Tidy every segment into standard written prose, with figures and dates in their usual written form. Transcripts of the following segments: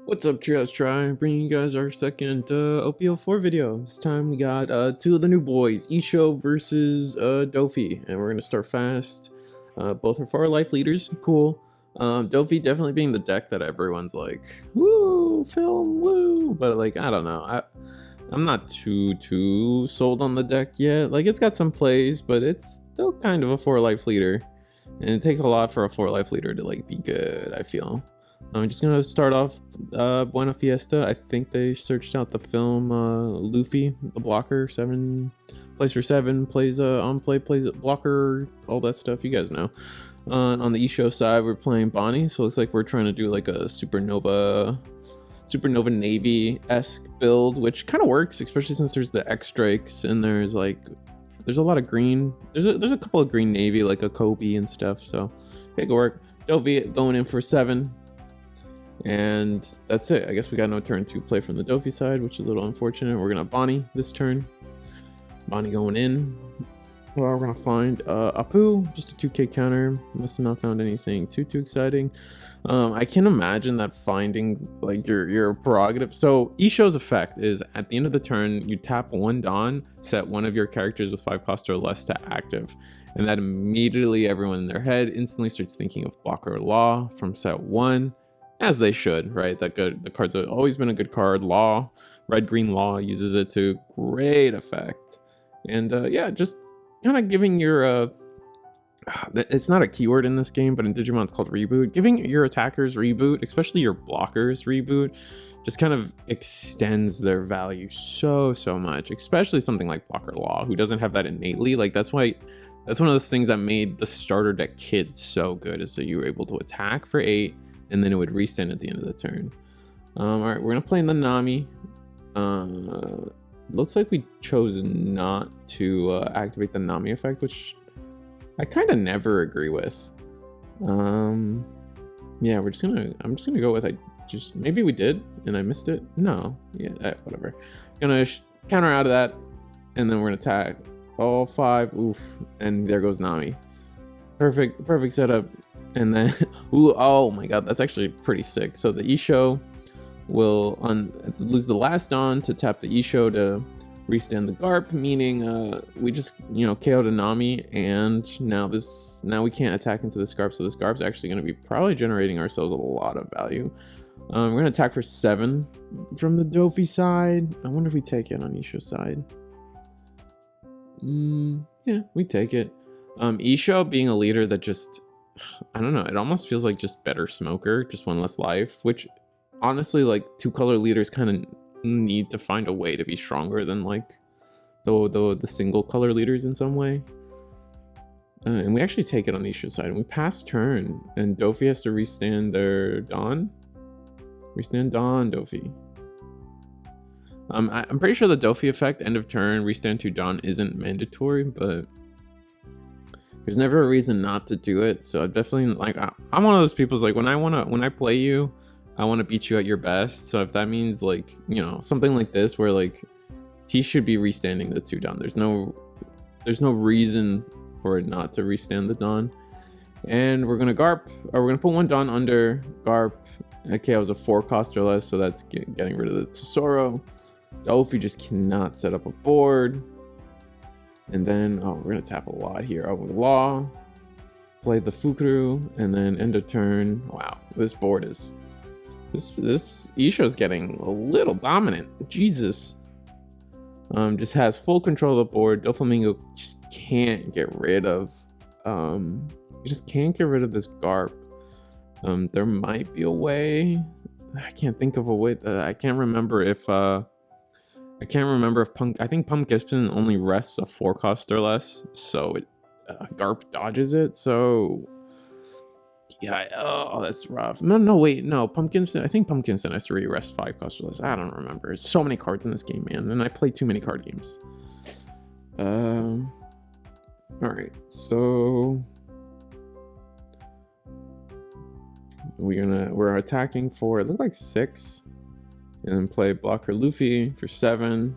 What's up, Trios Try? Bringing you guys our second OP04 video. This time we got two of the new boys, Isho versus Doffy, and we're gonna start fast. Both are far life leaders, cool. Doffy definitely being the deck that everyone's like, woo, film, woo, but like I don't know, I'm not too sold on the deck yet. Like it's got some plays, but it's still kind of a 4 life leader, and it takes a lot for a 4 life leader to like be good, I feel. I'm just gonna start off Buena Fiesta. I think they searched out the film Luffy, the blocker, 7 plays for 7, plays on play, plays blocker, all that stuff, you guys know. On the Isho side, we're playing Bonnie, so it looks like we're trying to do like a Supernova Navy-esque build, which kind of works, especially since there's the X-Drakes and there's a lot of green. There's a couple of green Navy, like a Kobe and stuff, so it could work. Doffy going in for 7. And that's it. I guess we got no turn to play from the Doffy side, which is a little unfortunate. We're gonna Bonnie this turn. Bonnie going in. Well, we're gonna find Apu, just a 2k counter. Must have not found anything too exciting. I can imagine that finding like your prerogative. So Isho's effect is at the end of the turn, you tap 1 Dawn, set one of your characters with 5 cost or less to active. And that immediately everyone in their head instantly starts thinking of Blocker or Law from set 1. As they should, right? That good. The card's always been a good card. Law, red-green Law uses it to great effect. And yeah, just kind of giving your it's not a keyword in this game, but in Digimon it's called reboot. Giving your attackers reboot, especially your blockers reboot, just kind of extends their value so much. Especially something like Blocker Law, who doesn't have that innately. Like that's one of those things that made the starter deck Kids so good, is that you were able to attack for 8. And then it would reset at the end of the turn. All right, we're gonna play in the Nami. Looks like we chose not to activate the Nami effect, which I kind of never agree with. Yeah, I'm just gonna go with maybe we did and I missed it. No, yeah, whatever. Gonna counter out of that, and then we're gonna attack all 5. Oof, and there goes Nami. Perfect setup. And then, ooh, oh my god, that's actually pretty sick. So the Isho will lose the last Dawn to tap the Isho to restand the Garp, meaning we just, KO'd a Nami, and now we can't attack into this Garp, so this Garp's actually going to be probably generating ourselves a lot of value. We're going to attack for 7 from the Doffy side. I wonder if we take it on Isho's side. Yeah, we take it. Isho being a leader that just, I don't know, it almost feels like just better smoker, just 1 less life, which honestly, like 2-color leaders kind of need to find a way to be stronger than like the single color leaders in some way. And we actually take it on Isho's side, and we pass turn, and Doffy has to restand their Dawn. Restand Dawn, Doffy. I'm pretty sure the Doffy effect, end of turn, restand to Dawn, isn't mandatory, but there's never a reason not to do it. So I definitely, like, I'm one of those people, like, when I play you, I want to beat you at your best. So if that means, like, something like this, where like he should be restanding the 2 Dawn, there's no reason for it not to restand the Dawn. And we're gonna Garp, or we're gonna put 1 Dawn under Garp. Okay, I was a 4 cost or less, so that's getting rid of the Tesoro. Doffy just cannot set up a board. And then, we're gonna tap a lot here. With Law, play the Fukuru, and then end of turn. Wow, this board is, this Isho's getting a little dominant. Jesus. Just has full control of the board. Doflamingo just can't get rid of, this Garp. There might be a way. I can't think of a way. I can't remember if I think Pump Gibson only rests a 4 cost or less, so it Garp dodges it. So yeah, oh, that's rough. No, Pumpkinson. I think Pumpkinson has to rest 5 cost or less. I don't remember. There's so many cards in this game, man, and I play too many card games. All right, so we're attacking for, it looked like 6, and then play Blocker Luffy for 7.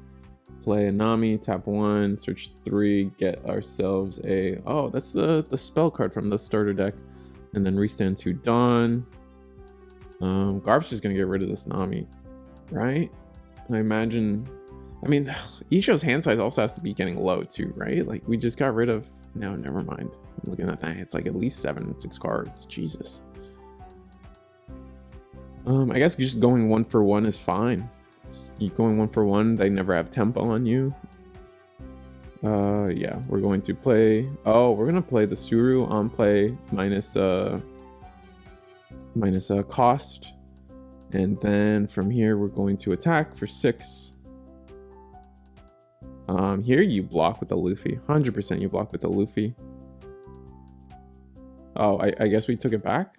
Play a Nami, tap 1, search 3, get ourselves a, that's the spell card from the starter deck, and then restand to Dawn. Garp's just gonna get rid of this Nami, right? I imagine. I mean, Isho's hand size also has to be getting low too, right? Like we just got rid of. No, never mind. I'm looking at that. It's like at least 6 cards. Jesus. I guess just going 1 for 1 is fine. Keep going 1 for 1. They never have tempo on you. Yeah, we're going to play. Oh, we're gonna play the Suru on play minus cost, and then from here we're going to attack for 6. Here you block with the Luffy. 100% you block with the Luffy. Oh, I guess we took it back.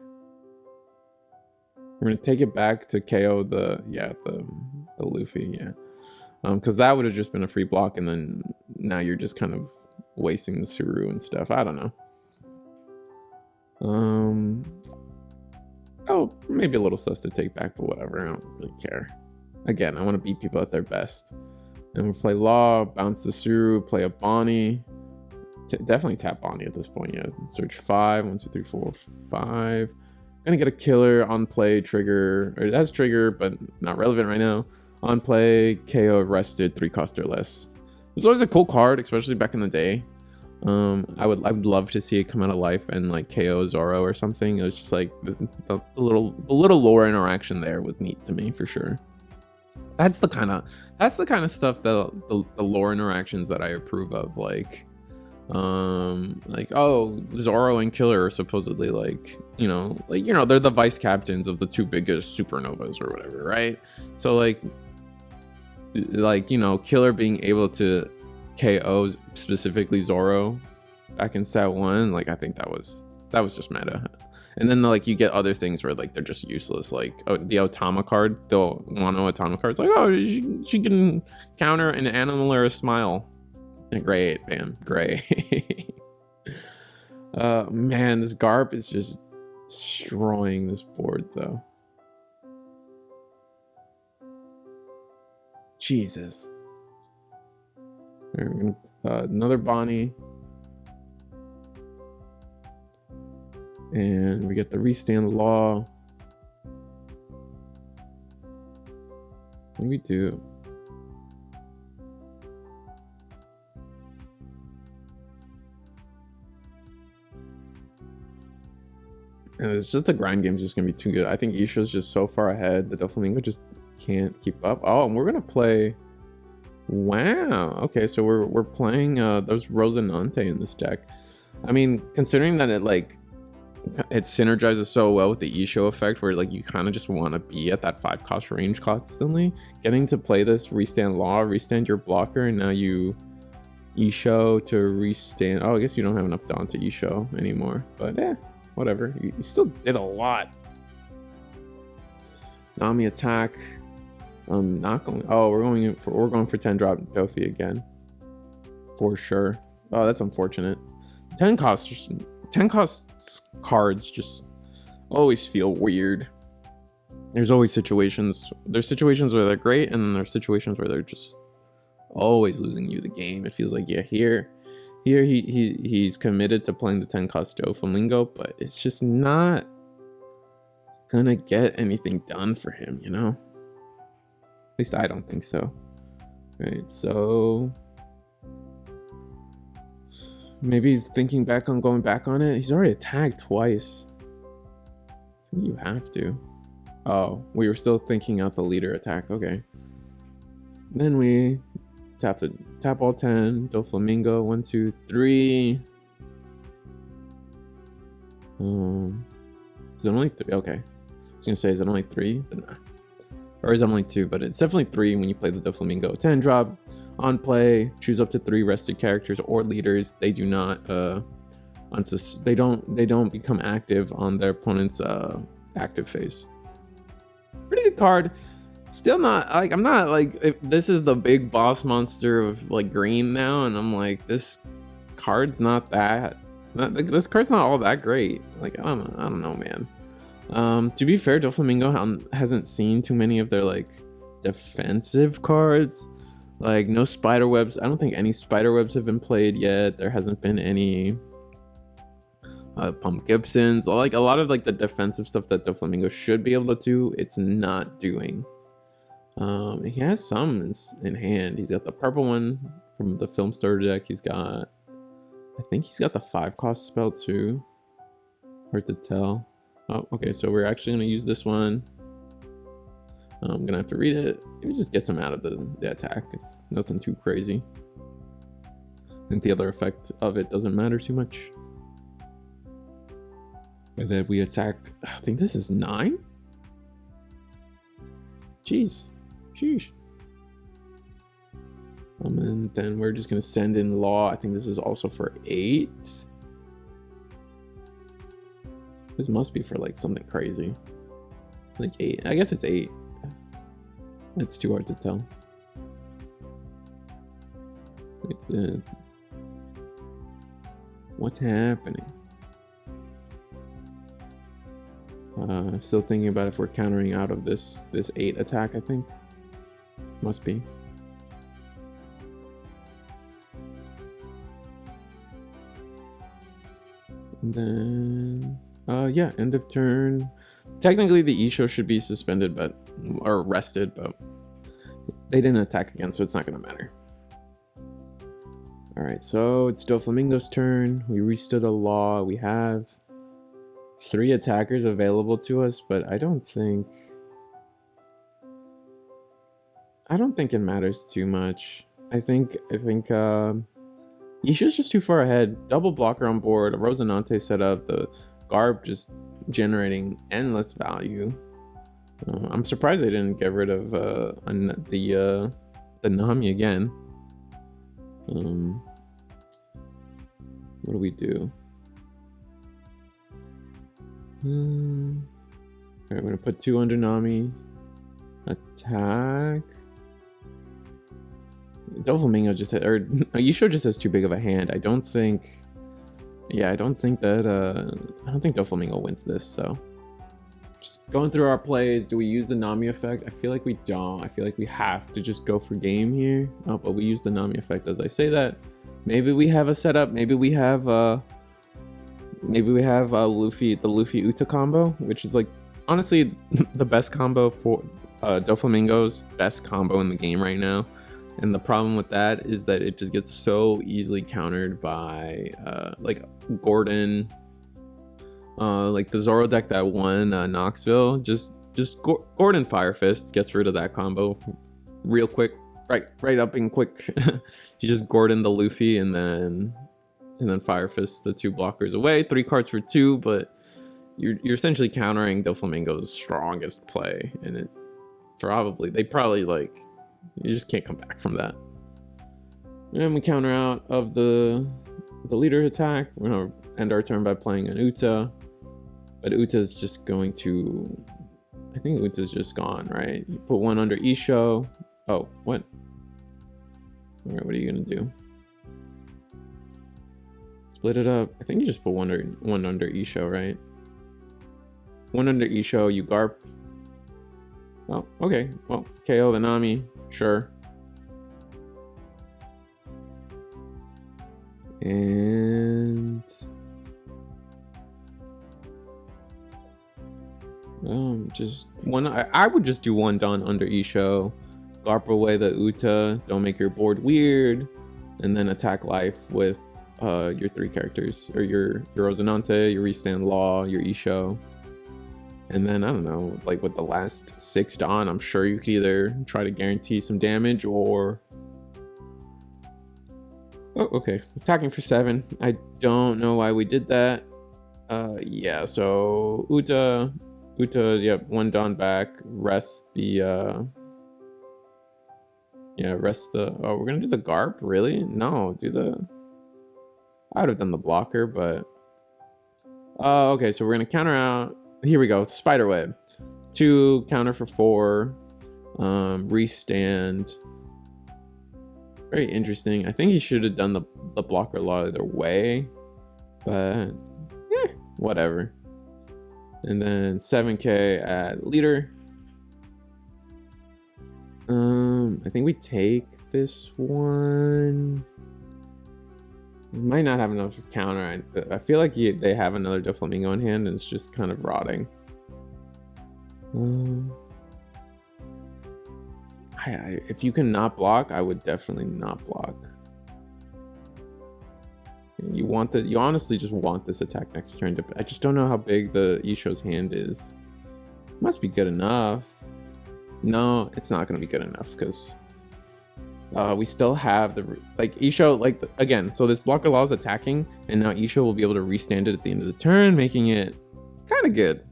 We're gonna take it back to KO the Luffy, yeah. Because that would have just been a free block, and then now you're just kind of wasting the Suru and stuff. I don't know. Oh, maybe a little sus to take back, but whatever. I don't really care. Again, I want to beat people at their best. And we'll play Law, bounce the Suru, play a Bonnie. Definitely tap Bonnie at this point, yeah. Search 5, 1, 2, 3, 4, 5. Gonna get a killer on play, trigger. Or it has trigger, but not relevant right now. On play, KO arrested, 3 cost or less. It was always a cool card, especially back in the day. I would love to see it come out of life and like KO Zoro or something. It was just like the little lore interaction there was neat to me for sure. That's the kind of stuff that the lore interactions that I approve of, like oh, Zoro and Killer are supposedly like they're the vice captains of the 2 biggest supernovas or whatever, right? So like Killer being able to KO specifically Zoro back in stat 1, like I think that was just meta. And then like you get other things where like they're just useless, like the Otama card, the Wano Otama card's like, oh, she can counter an animal or a smile. Great, man, great. Man, this Garp is just destroying this board though. Jesus. We're gonna another Bonnie. And we get the restand Law. What do we do? And it's just the grind game's just gonna be too good. I think Isho's just so far ahead. The Doflamingo just can't keep up. Oh, and we're gonna play. Wow. Okay, so we're playing those Rosinante in this deck. I mean, considering that it synergizes so well with the Isho effect, where like you kind of just want to be at that 5 cost range constantly. Getting to play this restand Law, restand your blocker, and now you Isho to restand. Oh, I guess you don't have enough Dawn to Isho anymore, but whatever. You still did a lot. Nami attack. Not going. Oh, we're going for 10 drop Doffy again, for sure. Oh, that's unfortunate. 10 costs cards just always feel weird. There's always situations. There's situations where they're great, and then there's situations where they're just always losing you the game. It feels like, yeah, here he's committed to playing the 10 cost Doflamingo, but it's just not gonna get anything done for him, you know? At least I don't think so. Right, so maybe he's thinking back on going back on it. He's already attacked twice. You have to. Oh, we were still thinking out the leader attack. Okay. Then we tap all 10. Doflamingo. 1, 2, 3. Is it only 3? Okay. I was gonna say, is it only 3? But nah. Or is it only 2? But it's definitely 3 when you play the Doflamingo. 10 drop. On play, choose up to 3 rested characters or leaders. They do not they don't become active on their opponent's active phase. Pretty good card. Still not like, I'm not like, this is the big boss monster of like green now, and I'm like, this card's not this card's not all that great. Like I don't know, man. To be fair, Doflamingo hasn't seen too many of their like defensive cards. Like no spider webs. I don't think any spider webs have been played yet. There hasn't been any Pump Gibsons, like a lot of like the defensive stuff that Doflamingo should be able to do, it's not doing. He has some in hand. He's got the purple one from the Film Starter deck. He's got, I think he's got the 5-cost spell too. Hard to tell. Oh, okay, so we're actually gonna use this one. I'm gonna have to read it. Maybe just get some out of the attack. It's nothing too crazy. I think the other effect of it doesn't matter too much. And then we attack, I think this is 9? Jeez. Sheesh. And then we're just gonna send in Law. I think this is also for 8. This must be for like something crazy. Like 8. I guess it's 8. It's too hard to tell. What's happening? Still thinking about if we're countering out of this 8 attack, I think. Must be. And then yeah, end of turn. Technically the Isho should be suspended or arrested, but they didn't attack again, so it's not gonna matter. Alright, so it's Doflamingo's turn. We restood a Law. We have 3 attackers available to us, but I don't think it matters too much. I think Isho's just too far ahead. Double blocker on board, a Rosinante set up, the Garb just generating endless value. I'm surprised they didn't get rid of the Nami again. What do we do? Alright, we're gonna put 2 under Nami. Attack. Doflamingo just had, or Isho just has too big of a hand. I don't think Doflamingo wins this, so just going through our plays. Do we use the Nami effect? I feel like we don't. I feel like we have to just go for game here. Oh, but we use the Nami effect as I say that. Maybe we have a setup. Maybe we have Luffy, the Luffy Uta combo, which is like honestly the best combo for Doflamingo's best combo in the game right now. And the problem with that is that it just gets so easily countered by like Gordon, like the Zoro deck that won Knoxville. Just Gordon Fire Fist gets rid of that combo real quick, right up and quick. You just Gordon the Luffy and then Fire Fist the 2 blockers away. 3 cards for 2, but you're essentially countering Doflamingo's strongest play, and they probably like. You just can't come back from that. And we counter out of the leader attack. We're gonna end our turn by playing an Uta, but Uta's just going to. I think Uta's just gone, right? You put 1 under Isho. Oh, what? All right, what are you gonna do? Split it up. I think you just put one under Isho, right? 1 under Isho. You Garp. Oh, okay. Well, KO the Nami. Sure. And just one. I would just do 1 done under Isho, Garp away the Uta. Don't make your board weird, and then attack life with your 3 characters, or your Rosinante, your Restand Law, your Isho. And then, I don't know, like with the last 6 Dawn, I'm sure you could either try to guarantee some damage or... Oh, okay. Attacking for 7. I don't know why we did that. Yeah, so Uta, yep, 1 Dawn back. Rest the... Yeah, rest the... Oh, we're gonna do the Garp? Really? No, do the... I would have done the blocker, but... okay, so we're gonna counter out... Here we go, Spiderweb. 2, counter for 4. Restand. Very interesting. I think he should have done the blocker law either way, but whatever. And then 7k at leader. I think we take this one. Might not have enough counter. I feel like they have another Doflamingo in hand and it's just kind of rotting. If you can not block, I would definitely not block. You honestly just want this attack next turn. I just don't know how big the Isho's hand is. Must be good enough. No, it's not going to be good enough because we still have the Isho again. So this blocker law is attacking, and now Isho will be able to restand it at the end of the turn, making it kind of good.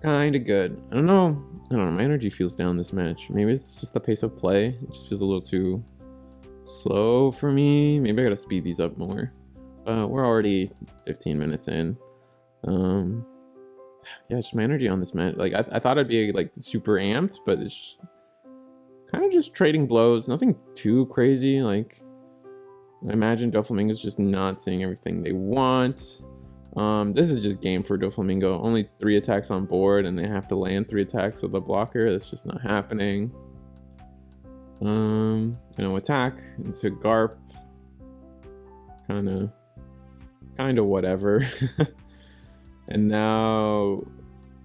Kind of good. I don't know. My energy feels down this match. Maybe it's just the pace of play. It just feels a little too slow for me. Maybe I gotta speed these up more. We're already 15 minutes in. Yeah, just my energy on this match. Like I thought I'd be like super amped, but it's just kind of just trading blows. Nothing too crazy. Like I imagine Doflamingo's just not seeing everything they want. This is just game for Doflamingo. Only 3 attacks on board, and they have to land 3 attacks with a blocker. That's just not happening. Attack into Garp. Kind of whatever. And now,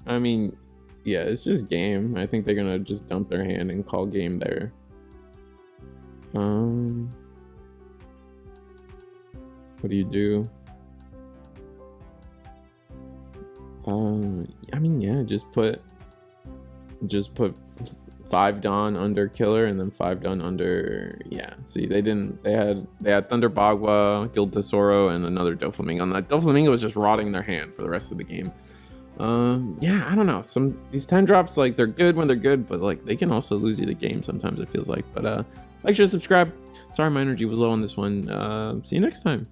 I mean, yeah, it's just game. I think they're gonna just dump their hand and call game there. What do you do? I mean, yeah, just put 5 Dawn under Killer and then 5 Dawn under, yeah. See, they had Thunder Bagua, Guild Tesoro, and another Doflamingo. And that Doflamingo was just rotting their hand for the rest of the game. Yeah, I don't know. These 10 drops, like, they're good when they're good, but like they can also lose you the game sometimes, it feels like. But like, share, subscribe. Sorry my energy was low on this one. See you next time.